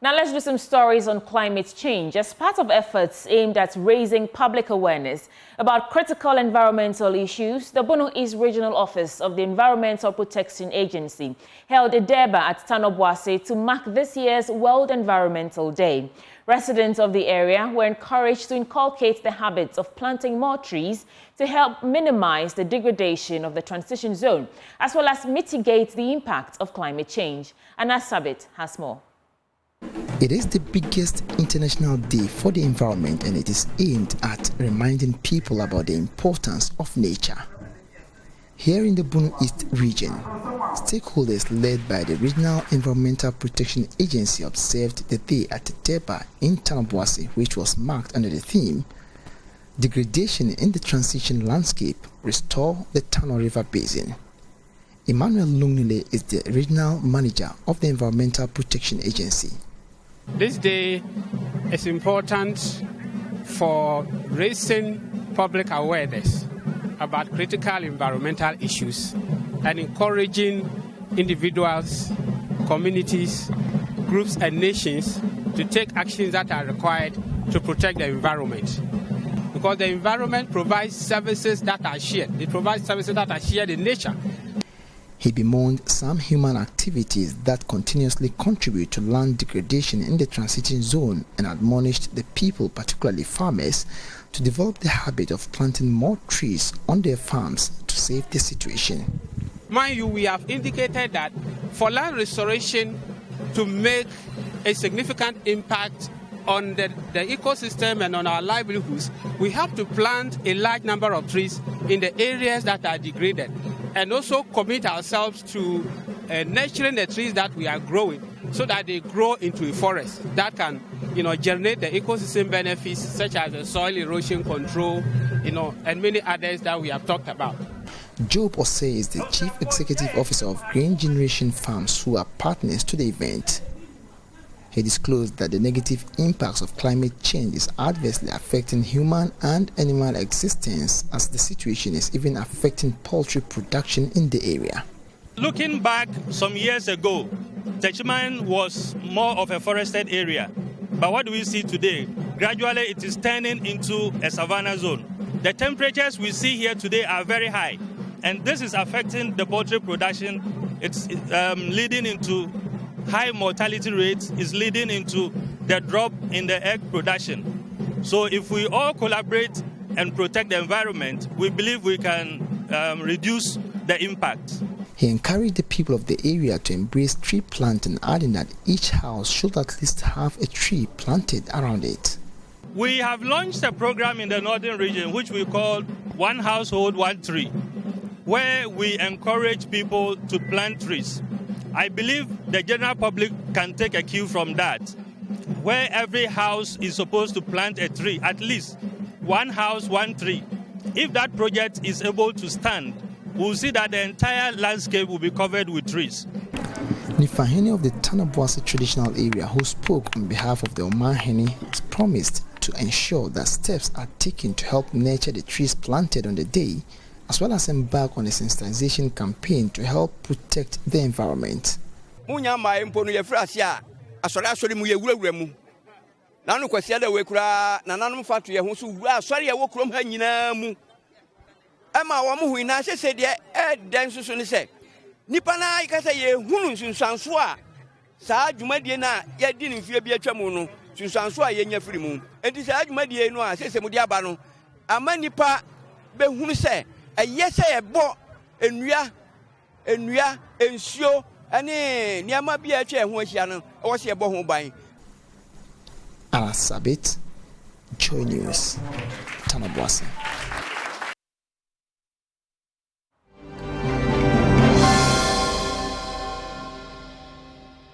Now let's do some stories on climate change as part of efforts aimed at raising public awareness about critical environmental issues. The Bono East Regional Office of the Environmental Protection Agency held a deba at Tanobwase to mark this year's World Environmental Day. Residents of the area were encouraged to inculcate the habits of planting more trees to help minimize the degradation of the transition zone, as well as mitigate the impact of climate change. Anna Sabit has more. It is the biggest international day for the environment, and it is aimed at reminding people about the importance of nature. Here in the Bono East region, stakeholders led by the Regional Environmental Protection Agency observed the day at Deba in Tanobwase, which was marked under the theme, Degradation in the Transition Landscape, Restore the Tano River Basin. Emmanuel Lungnile is the Regional Manager of the Environmental Protection Agency. This day is important for raising public awareness about critical environmental issues and encouraging individuals, communities, groups and nations to take actions that are required to protect the environment. Because the environment provides services that are shared. It provides services that are shared in nature. He bemoaned some human activities that continuously contribute to land degradation in the transition zone and admonished the people, particularly farmers, to develop the habit of planting more trees on their farms to save the situation. Mind you, we have indicated that for land restoration to make a significant impact on the ecosystem and on our livelihoods, we have to plant a large number of trees in the areas that are degraded, and also commit ourselves to nurturing the trees that we are growing so that they grow into a forest that can, generate the ecosystem benefits such as the soil erosion control, and many others that we have talked about. Job Osei is the Chief Executive Officer of Green Generation Farms, who are partners to the event. He disclosed that the negative impacts of climate change is adversely affecting human and animal existence, as the situation is even affecting poultry production in the area. Looking back some years ago, Techiman was more of a forested area. But what do we see today? Gradually it is turning into a savanna zone. The temperatures we see here today are very high, and this is affecting the poultry production. It's leading into high mortality rates, is leading into the drop in the egg production. So if we all collaborate and protect the environment, we believe we can reduce the impact. He encouraged the people of the area to embrace tree planting, adding that each house should at least have a tree planted around it. We have launched a program in the northern region which we call One Household, One Tree, where we encourage people to plant trees. I believe the general public can take a cue from that, where every house is supposed to plant a tree, at least one house, one tree. If that project is able to stand, we'll see that the entire landscape will be covered with trees. Nifahene of the Tanobwase traditional area, who spoke on behalf of the Omahene, has promised to ensure that steps are taken to help nurture the trees planted on the day, as well as embark on a sensitization campaign to help protect the environment. Yes, I bought Enria, Ensio, and Niama Biache, and Weshiana, or was a bohom buying. Anna Sabit, Joy News, Tanobwase.